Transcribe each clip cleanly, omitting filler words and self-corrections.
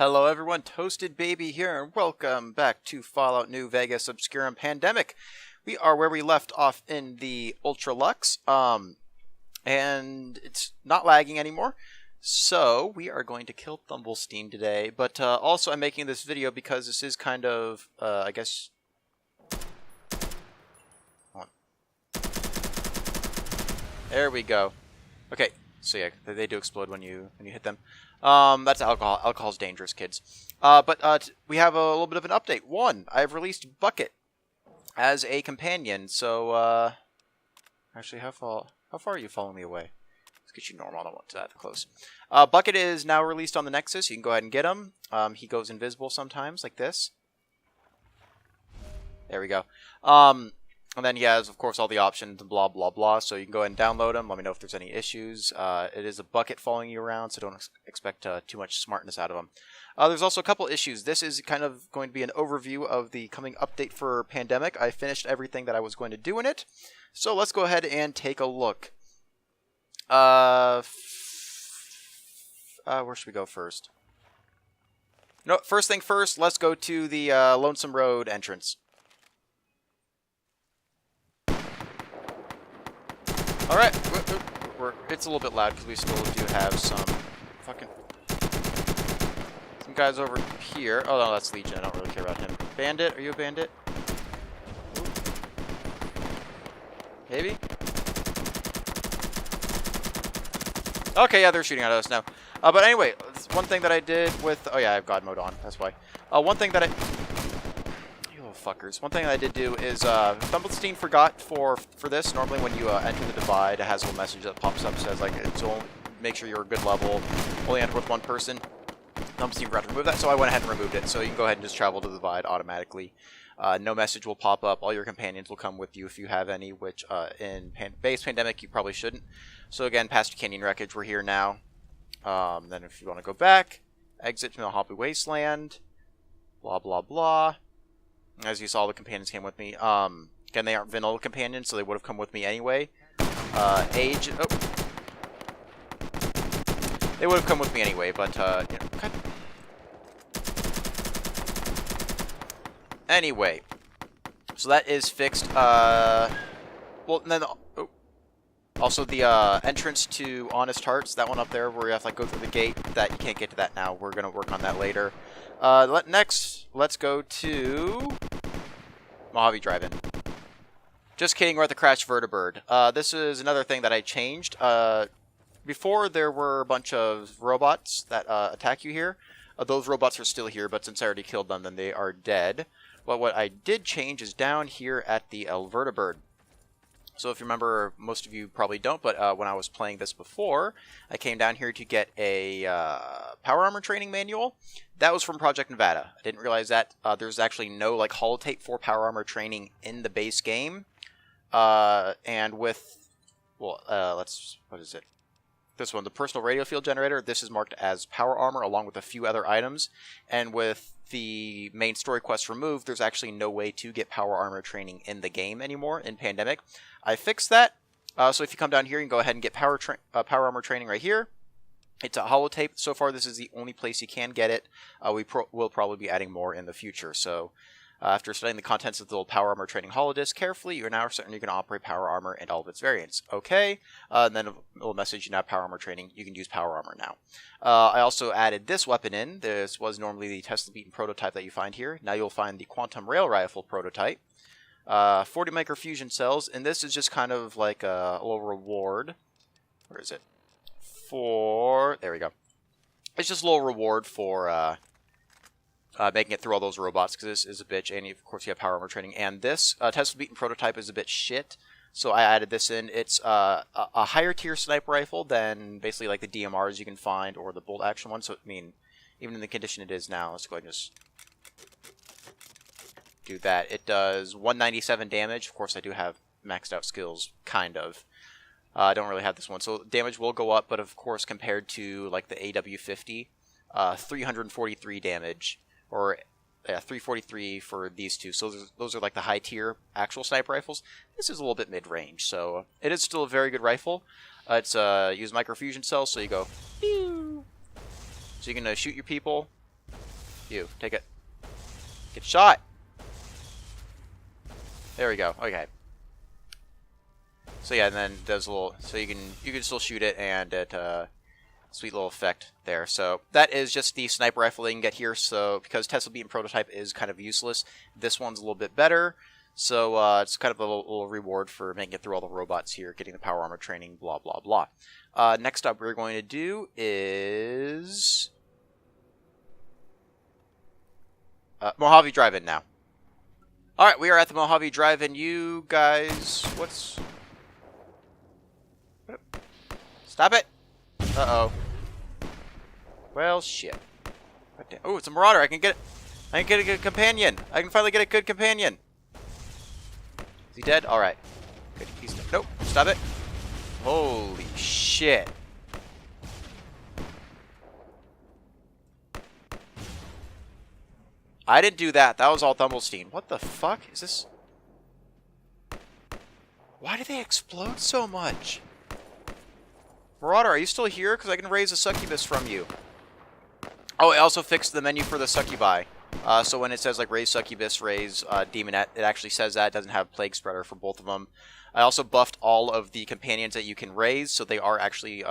Hello everyone, Toasted Baby here, and welcome back to Fallout New Vegas Obscurum Pandemic. We are where we left off in the Ultra Lux, and it's not lagging anymore, so we are going to kill Thumblestein today. But also I'm making this video because this is kind of, I guess... Hold on. There we go. Okay, so yeah, they do explode when you hit them. That's alcohol. Alcohol's dangerous, kids. But we have a little bit of an update. One, I've released Bucket as a companion. So, actually, how far are you following me away? Let's get you normal. I don't want that close. Bucket is now released on the Nexus. You can go ahead and get him. He goes invisible sometimes, like this. There we go. And then he has, of course, all the options and blah, blah, blah. So you can go ahead and download him. Let me know if there's any issues. It is a bucket following you around, so don't expect too much smartness out of him. There's also a couple issues. This is kind of going to be an overview of the coming update for Pandemic. I finished everything that I was going to do in it. So let's go ahead and take a look. Where should we go first? No, first thing first, let's go to the Lonesome Road entrance. Alright, it's a little bit loud because we still do have some guys over here. Oh no, that's Legion, I don't really care about him. Bandit, are you a bandit? Ooh. Maybe? Okay, yeah, they're shooting at us now. But anyway, one thing that I did with... Oh yeah, I have God mode on, that's why. One thing that I... Fuckers. One thing I did do is Thumblestein forgot for this. Normally when you enter the divide, it has a little message that pops up, says like, so make sure you're a good level, only enter with one person. Thumblestein forgot to remove that, so I went ahead and removed it. So you can go ahead and just travel to the divide automatically. No message will pop up. All your companions will come with you if you have any, which in base Pandemic you probably shouldn't. So again, past Canyon Wreckage, we're here now. Then if you want to go back, exit to Mojave Wasteland, blah blah blah. As you saw, the companions came with me. Again, they aren't vanilla companions, so they would have come with me anyway. Age... Oh. They would have come with me anyway, but, you know... Okay. Anyway. So that is fixed. Well, and then... Oh. Also, the entrance to Honest Hearts, that one up there where you have to like, go through the gate, that you can't get to that now. We're going to work on that later. Next, let's go to Mojave Drive. Just kidding, we're at the Kratch Vertibird. This is another thing that I changed. Before, there were a bunch of robots that attack you here. Those robots are still here, but since I already killed them, then they are dead. But what I did change is down here at the Vertibird. So if you remember, most of you probably don't, but when I was playing this before, I came down here to get a power armor training manual. That was from Project Nevada. I didn't realize that there's actually no like holotape for power armor training in the base game. And with, well, what is it? This one, the personal radio field generator, this is marked as power armor along with a few other items. And with the main story quest removed, there's actually no way to get power armor training in the game anymore in Pandemic. I fixed that. So if you come down here, you can go ahead and get power armor training right here. It's a holotape. So far, this is the only place you can get it. We'll probably be adding more in the future. So after studying the contents of the little power armor training holodisc carefully, you're now certain you can operate power armor and all of its variants. Okay. And then a little message, you now have power armor training. You can use power armor now. I also added this weapon in. This was normally the Tesla beaten prototype that you find here. Now you'll find the Quantum Rail Rifle prototype. 40 microfusion cells, and this is just kind of like a little reward. Where is it? There we go. It's just a little reward for making it through all those robots, because this is a bitch, and of course you have power armor training. And this Tesla beaten prototype is a bit shit, so I added this in. It's a higher tier sniper rifle than basically like the DMRs you can find, or the bolt action one, so I mean, even in the condition it is now, let's go ahead and just do that. It does 197 damage. Of course, I do have maxed out skills, kind of. I don't really have this one, so damage will go up, but of course, compared to like the AW50, 343 damage, or 343 for these two. So those are like the high tier actual sniper rifles. This is a little bit mid range, so it is still a very good rifle. It's use microfusion cells, so you go, pew! So you can shoot your people. You, take it. Get shot! There we go. Okay. So yeah, and then does a little, so you can still shoot it, and it sweet little effect there. So that is just the sniper rifle you can get here. So because Tesla Beat and Prototype is kind of useless, this one's a little bit better. So it's kind of a little reward for making it through all the robots here, getting the power armor training, blah blah blah. Next up, we're going to do is Mojave Drive-In now. All right, we are at the Mojave Drive-In. You guys, what's? Stop it! Uh-oh. Well, shit. Oh, it's a Marauder. I can get a good companion. I can finally get a good companion. Is he dead? All right. Good. He's dead. Nope. Stop it. Holy shit. I didn't do that. That was all Thumblestein. What the fuck is this? Why do they explode so much? Marauder, are you still here? Because I can raise a succubus from you. Oh, I also fixed the menu for the succubi. So when it says like raise succubus, raise demonette, it actually says that. It doesn't have plague spreader for both of them. I also buffed all of the companions that you can raise, so they are actually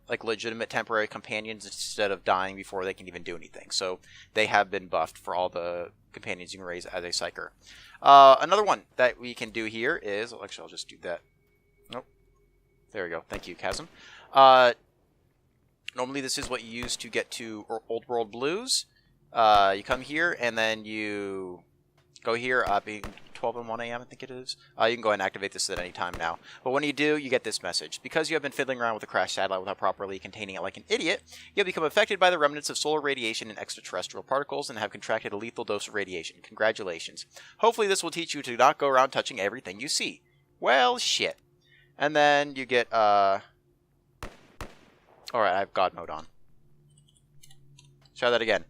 like legitimate temporary companions instead of dying before they can even do anything. So they have been buffed for all the companions you can raise as a psyker. Another one that we can do here is, well, actually I'll just do that. Nope. There we go. Thank you, Chasm. Normally this is what you use to get to Old World Blues. You come here, and then you go here, being 12 and 1 a.m., I think it is. You can go ahead and activate this at any time now. But when you do, you get this message. Because you have been fiddling around with a crashed satellite without properly containing it like an idiot, you have become affected by the remnants of solar radiation and extraterrestrial particles and have contracted a lethal dose of radiation. Congratulations. Hopefully this will teach you to not go around touching everything you see. Well, shit. And then you get, Alright, I have God mode on. Try that again.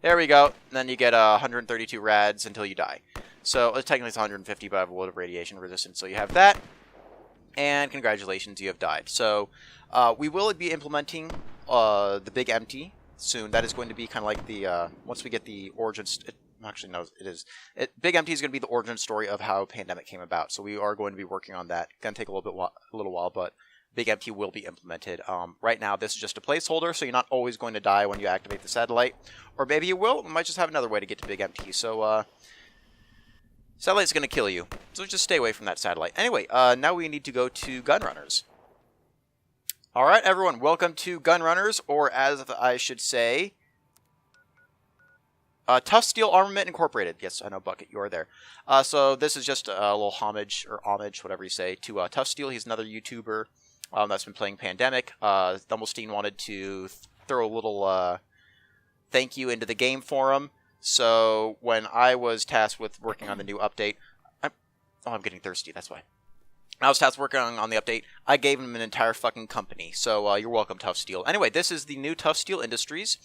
There we go. And then you get 132 rads until you die. So technically it's 150, but I have a load of radiation resistance, so you have that. And congratulations, you have died. So we will be implementing the Big Empty soon. That is going to be kind of like the once we get the origin. Actually, no, it is. Big Empty is going to be the origin story of how Pandemic came about. So we are going to be working on that. Going to take a little while, but Big Empty will be implemented. Right now, this is just a placeholder, so you're not always going to die when you activate the satellite. Or maybe you will. We might just have another way to get to Big Empty. So, satellite's going to kill you. So just stay away from that satellite. Anyway, now we need to go to Gunrunners. Alright, everyone. Welcome to Gunrunners, or as I should say, Tough Steel Armament Incorporated. Yes, I know, Bucket, you are there. So this is just a little homage, whatever you say, to Tough Steel. He's another YouTuber that's been playing Pandemic. Thumblestein wanted to throw a little thank you into the game for him. So when I was tasked with working on the new update... I'm getting thirsty, that's why. I was tasked working on the update. I gave him an entire fucking company. So you're welcome, Tough Steel. Anyway, this is the new Tough Steel Industries.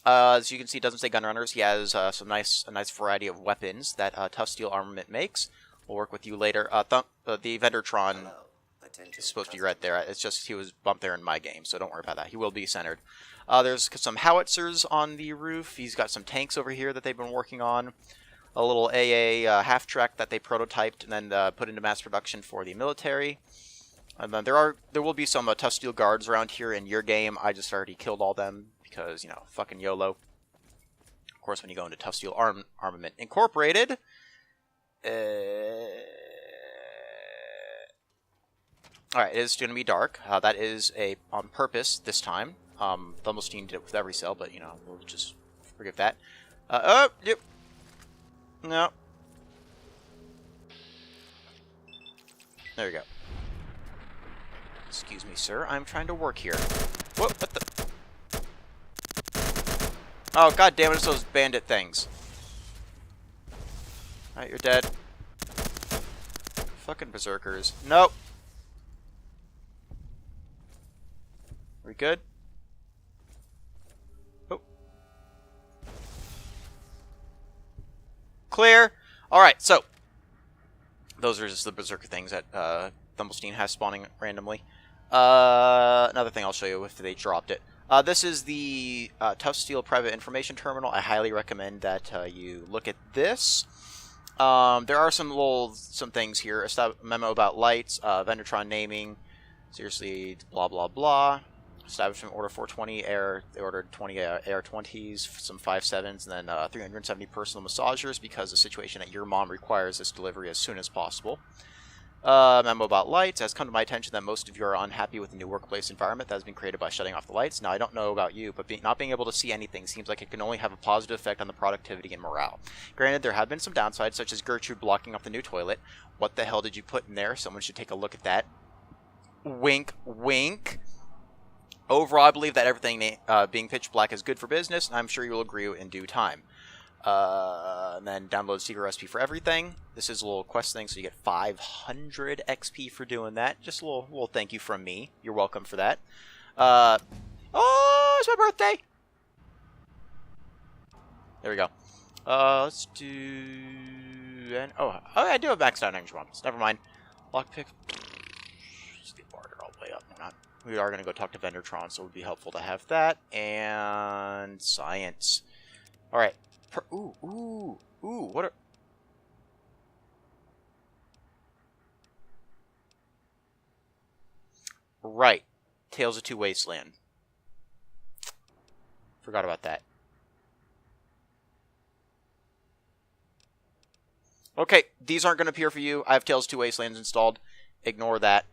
As you can see, it doesn't say Gunrunners. He has a nice variety of weapons that Tough Steel Armament makes. We'll work with you later. The Vendortron is supposed to be right there. It's just he was bumped there in my game, so don't worry about that. He will be centered. There's some howitzers on the roof. He's got some tanks over here that they've been working on. A little AA half-track that they prototyped and then put into mass production for the military. And then there will be some Tough Steel guards around here in your game. I just already killed all them. Because, you know, fucking YOLO. Of course, when you go into Tough Steel Armament Incorporated... Alright, it is going to be dark. That is on purpose this time. Thumblestein did it with every cell, but, you know, we'll just forget that. Oh, yep. No. There we go. Excuse me, sir. I'm trying to work here. Whoa, what the... Oh, god damn it, it's those bandit things. Alright, you're dead. Fucking berserkers. Nope. Are we good? Oh. Clear! Alright, so. Those are just the berserker things that Thumblestein has spawning randomly. Another thing I'll show you if they dropped it. This is the Tough Steel Private Information Terminal. I highly recommend that you look at this. There are some things here. A memo about lights, Vendortron naming. Seriously, blah blah blah. Establishment order 420 air. They ordered 20 air 20s, some 5.7s, and then 370 personal massagers because the situation at your mom requires this delivery as soon as possible. Memo about lights. It has come to my attention that most of you are unhappy with the new workplace environment that has been created by shutting off the lights. Now, I don't know about you, but not being able to see anything seems like it can only have a positive effect on the productivity and morale. Granted, there have been some downsides, such as Gertrude blocking up the new toilet. What the hell did you put in there? Someone should take a look at that. Wink, wink. Overall, I believe that everything being pitch black is good for business, and I'm sure you will agree in due time. And then download secret recipe for everything. This is a little quest thing, so you get 500 XP for doing that. Just a little thank you from me. You're welcome for that. Oh, it's my birthday! There we go. Let's do... Oh, I do have maxed out energy bombs. Never mind. Lockpick. Just get barter all the way up. We are going to go talk to Vendortron, so it would be helpful to have that. And science. Alright. Ooh, what are... Right. Tales of Two Wasteland. Forgot about that. Okay, these aren't going to appear for you. I have Tales of Two Wastelands installed. Ignore that.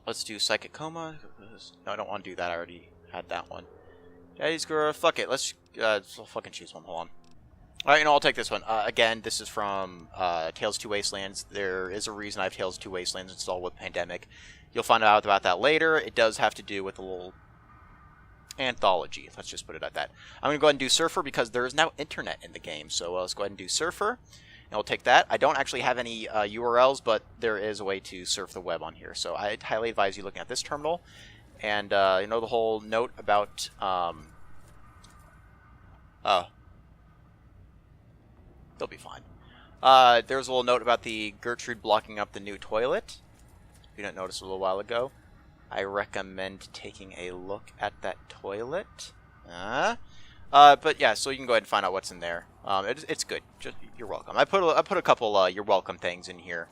Let's do Psychic Coma. No, I don't want to do that. I already had that one. Daddy's girl. Fuck it. Let's fucking choose one. Hold on. Alright, I'll take this one. Again, this is from Tales of Two Wastelands. There is a reason I have Tales of Two Wastelands installed with Pandemic. You'll find out about that later. It does have to do with a little anthology. Let's just put it at that. I'm going to go ahead and do Surfer because there is now internet in the game. So let's go ahead and do Surfer. And we'll take that. I don't actually have any URLs, but there is a way to surf the web on here. So I highly advise you looking at this terminal. And, you know the whole note about... Oh. They'll be fine. There's a little note about the Gertrude blocking up the new toilet. If you didn't notice a little while ago. I recommend taking a look at that toilet. But yeah, so you can go ahead and find out what's in there. It's good. You're welcome. I put a couple you're welcome things in here.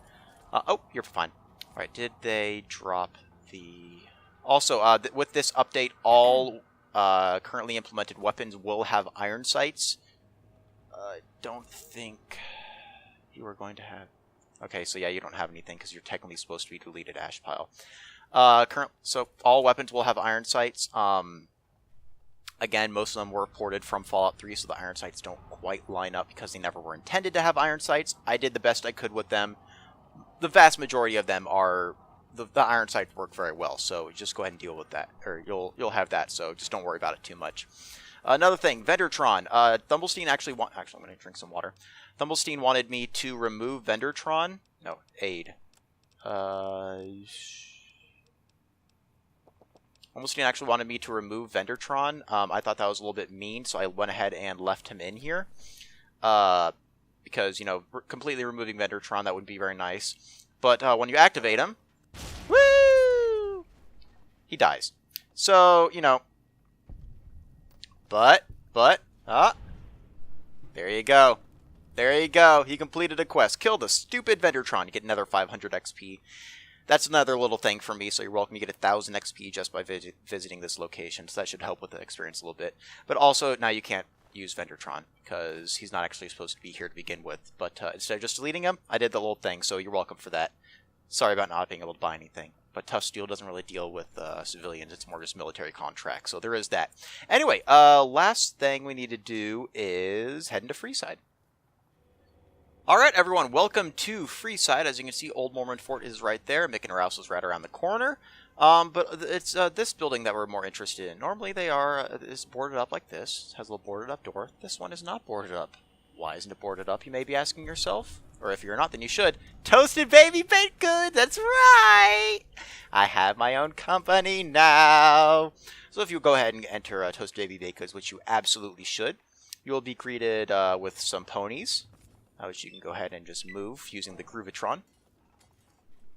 Oh, you're fine. All right. Did they drop the? Also, with this update, all currently implemented weapons will have iron sights. Don't think you are going to have. Okay, so yeah, you don't have anything because you're technically supposed to be deleted ash pile. So all weapons will have iron sights. Again, most of them were ported from Fallout 3, so the iron sights don't quite line up because they never were intended to have iron sights. I did the best I could with them. The vast majority of them are the iron sights work very well, so just go ahead and deal with that, or you'll have that. So just don't worry about it too much. Another thing, Vendortron. Thumblestein actually I'm going to drink some water. Thumblestein wanted me to remove Vendortron. No, aid. Thumblestein actually wanted me to remove Vendortron. I thought that was a little bit mean, so I went ahead and left him in here. Because, you know, completely removing Vendortron, that would be very nice. But when you activate him, woo! He dies. So, you know, but, there you go. There you go. He completed a quest. Killed a stupid Vendortron. You get another 500 XP. That's another little thing for me, so you're welcome. You get 1,000 XP just by visiting this location, so that should help with the experience a little bit. But also, now you can't use Vendortron, because he's not actually supposed to be here to begin with. But instead of just deleting him, I did the little thing, so you're welcome for that. Sorry about not being able to buy anything. But Tough Steel doesn't really deal with civilians, it's more just military contracts, so there is that. Anyway, last thing we need to do is head into Freeside. Alright everyone, welcome to Freeside. As you can see, Old Mormon Fort is right there. Mickey Rouse is right around the corner. But it's this building that we're more interested in. Normally they are is boarded up like this. It has a little boarded up door. This one is not boarded up. Why isn't it boarded up, you may be asking yourself? Or if you're not, then you should. Toasted Baby Baked Goods! That's right! I have my own company now! So if you go ahead and enter Toasted Baby Baked Goods, which you absolutely should, you will be greeted with some ponies, which you can go ahead and just move using the Groovatron.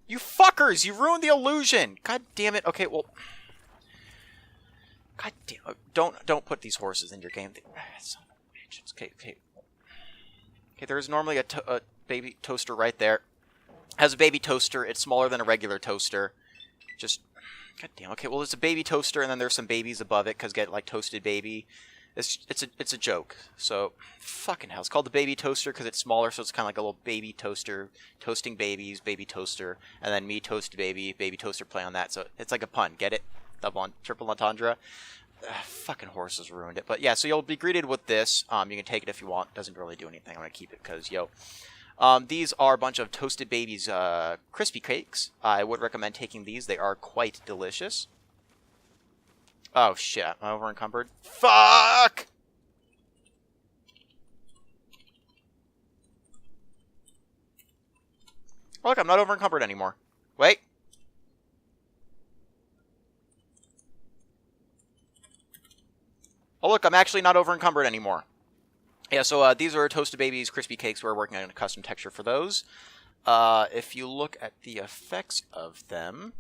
You fuckers! You ruined the illusion! God damn it. Okay, well... God damn! Don't put these horses in your game. Son of a bitch. Okay. There's normally a baby toaster right there. Has a baby toaster. It's smaller than a regular toaster. Just, god damn. Okay, well, it's a baby toaster, and then there's some babies above it because get like toasted baby. It's a joke. So, fucking hell. It's called the baby toaster because it's smaller, so it's kind of like a little baby toaster, toasting babies, baby toaster, and then me toasted baby, baby toaster play on that. So it's like a pun. Get it? Triple entendre. Fucking horses ruined it. But yeah, so you'll be greeted with this. You can take it if you want. Doesn't really do anything. I'm gonna keep it because yo. These are a bunch of toasted babies, crispy cakes. I would recommend taking these. They are quite delicious. Oh shit, am I over encumbered? Fuck! Oh, look, I'm not over encumbered anymore. Wait. Oh look, I'm actually not over encumbered anymore. Yeah, so these are Toasted Babies crispy cakes. We're working on a custom texture for those. If you look at the effects of them,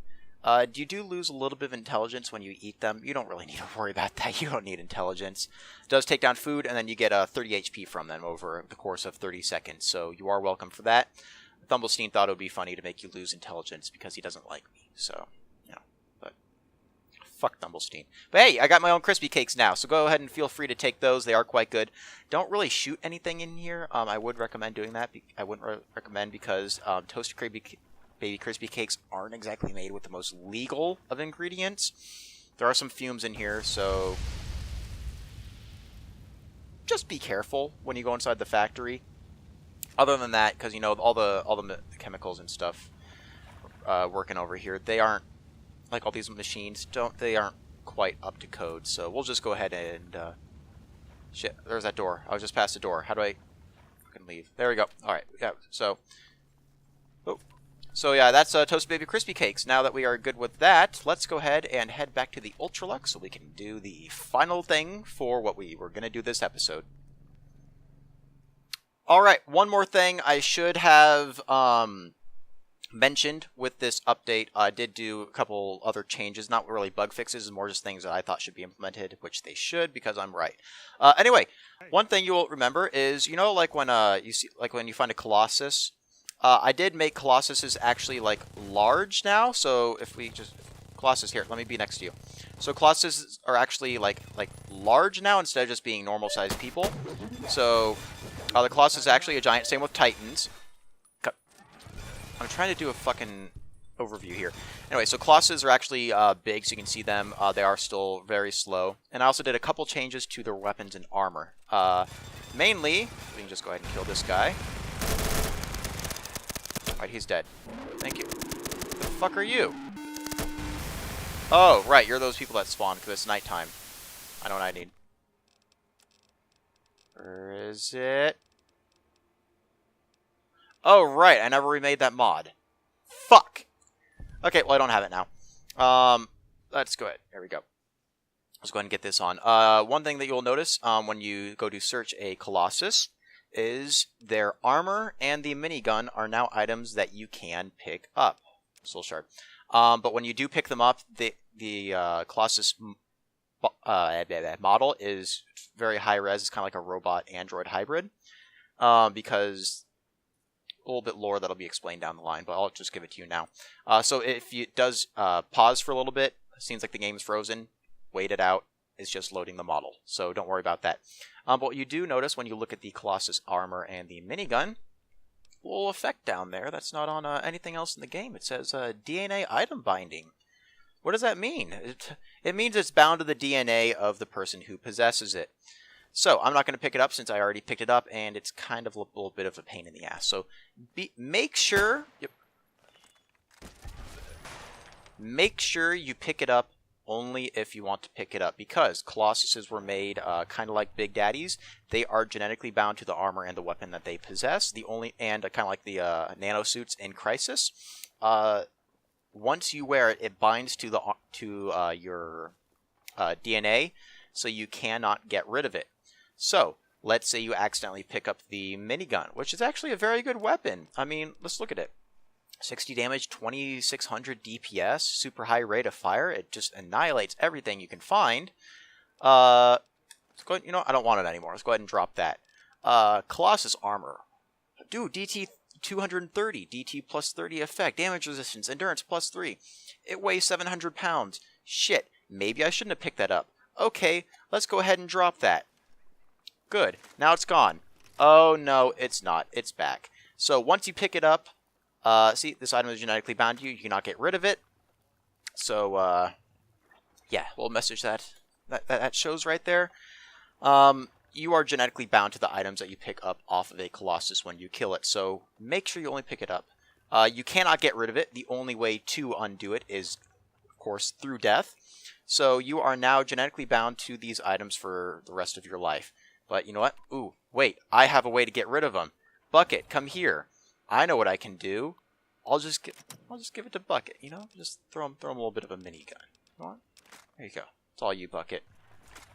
you do lose a little bit of intelligence when you eat them. You don't really need to worry about that. You don't need intelligence. It does take down food, and then you get 30 HP from them over the course of 30 seconds. So you are welcome for that. Thumblestein thought it would be funny to make you lose intelligence because he doesn't like me. So, you know, but fuck Thumblestein. But hey, I got my own crispy cakes now, so go ahead and feel free to take those. They are quite good. Don't really shoot anything in here. I would recommend doing that. I wouldn't recommend because toasted baby crispy cakes aren't exactly made with the most legal of ingredients. There are some fumes in here, so just be careful when you go inside the factory. Other than that, because you know all the chemicals and stuff working over here, they aren't like all these machines. They aren't quite up to code. So we'll just go ahead and shit. There's that door. I was just past the door. How do I fucking leave? There we go. All right. Yeah. So yeah, that's Toasted Baby Crispy Cakes. Now that we are good with that, let's go ahead and head back to the Ultralux so we can do the final thing for what we were gonna do this episode. Alright, one more thing I should have mentioned with this update. I did do a couple other changes, not really bug fixes, more just things that I thought should be implemented, which they should because I'm right. Anyway, one thing you will remember is, you know, like when when you find a Colossus, I did make Colossuses actually like large now. So if we just Colossus here, let me be next to you. So Colossuses are actually like large now instead of just being normal sized people. So the Colossus is actually a giant. Same with Titans. I'm trying to do a fucking overview here. Anyway, so Colossus are actually big, so you can see them. They are still very slow. And I also did a couple changes to their weapons and armor. Mainly, we can just go ahead and kill this guy. Alright, he's dead. Thank you. Who the fuck are you? Oh, right, you're those people that spawn because it's nighttime. I know what I need. Where is it? Oh, right. I never remade that mod. Fuck. Okay, well, I don't have it now. Let's go ahead. There we go. Let's go ahead and get this on. One thing that you'll notice when you go to search a Colossus is their armor and the minigun are now items that you can pick up. Soul Shard. But when you do pick them up, the Colossus model is very high res. It's kind of like a robot android hybrid because a little bit lore that'll be explained down the line, but I'll just give it to you now. So if it does pause for a little bit, it seems like the game is frozen, wait it out. It's just loading the model, so don't worry about that. But what you do notice when you look at the Colossus armor and the minigun, a little effect down there that's not on anything else in the game. It says DNA item binding. What does that mean? It means it's bound to the DNA of the person who possesses it. So I'm not going to pick it up since I already picked it up, and it's kind of a little bit of a pain in the ass. So make sure you pick it up only if you want to pick it up, because Colossuses were made kind of like Big Daddies. They are genetically bound to the armor and the weapon that they possess. Kind of like the nanosuits in Crisis. Once you wear it, it binds to your DNA, so you cannot get rid of it. So let's say you accidentally pick up the minigun, which is actually a very good weapon. I mean, let's look at it. 60 damage, 2600 DPS, super high rate of fire. It just annihilates everything you can find. Let's go ahead, you know, I don't want it anymore. Let's go ahead and drop that. Colossus armor. Dude, DT 230, DT plus 30 effect, damage resistance, endurance plus 3. It weighs 700 pounds. Shit, maybe I shouldn't have picked that up. Okay, let's go ahead and drop that. Good, now it's gone. Oh no, it's not. It's back. So once you pick it up, see, this item is genetically bound to you. You cannot get rid of it. So, yeah, we'll message that shows right there. You are genetically bound to the items that you pick up off of a Colossus when you kill it, so make sure you only pick it up. You cannot get rid of it. The only way to undo it is, of course, through death. So you are now genetically bound to these items for the rest of your life. But you know what? Ooh, wait, I have a way to get rid of them. Bucket, come here. I know what I can do. I'll just give it to Bucket, you know? Just throw him a little bit of a minigun. Come on. There you go. It's all you, Bucket.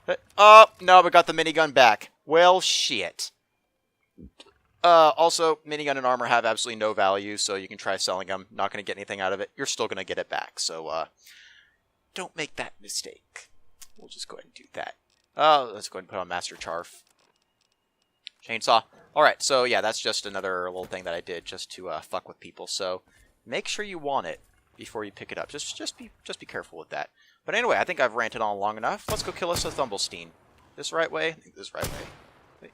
But, oh, no, we got the minigun back. Well, shit. Also, minigun and armor have absolutely no value, so you can try selling them. Not going to get anything out of it. You're still going to get it back, so, don't make that mistake. We'll just go ahead and do that. Let's go ahead and put on Master Charf. Chainsaw. Alright, so yeah, that's just another little thing that I did just to fuck with people. So make sure you want it before you pick it up. Just be careful with that. But anyway, I think I've ranted on long enough. Let's go kill us a Thumblestein. This right way? I think this right way. Wait.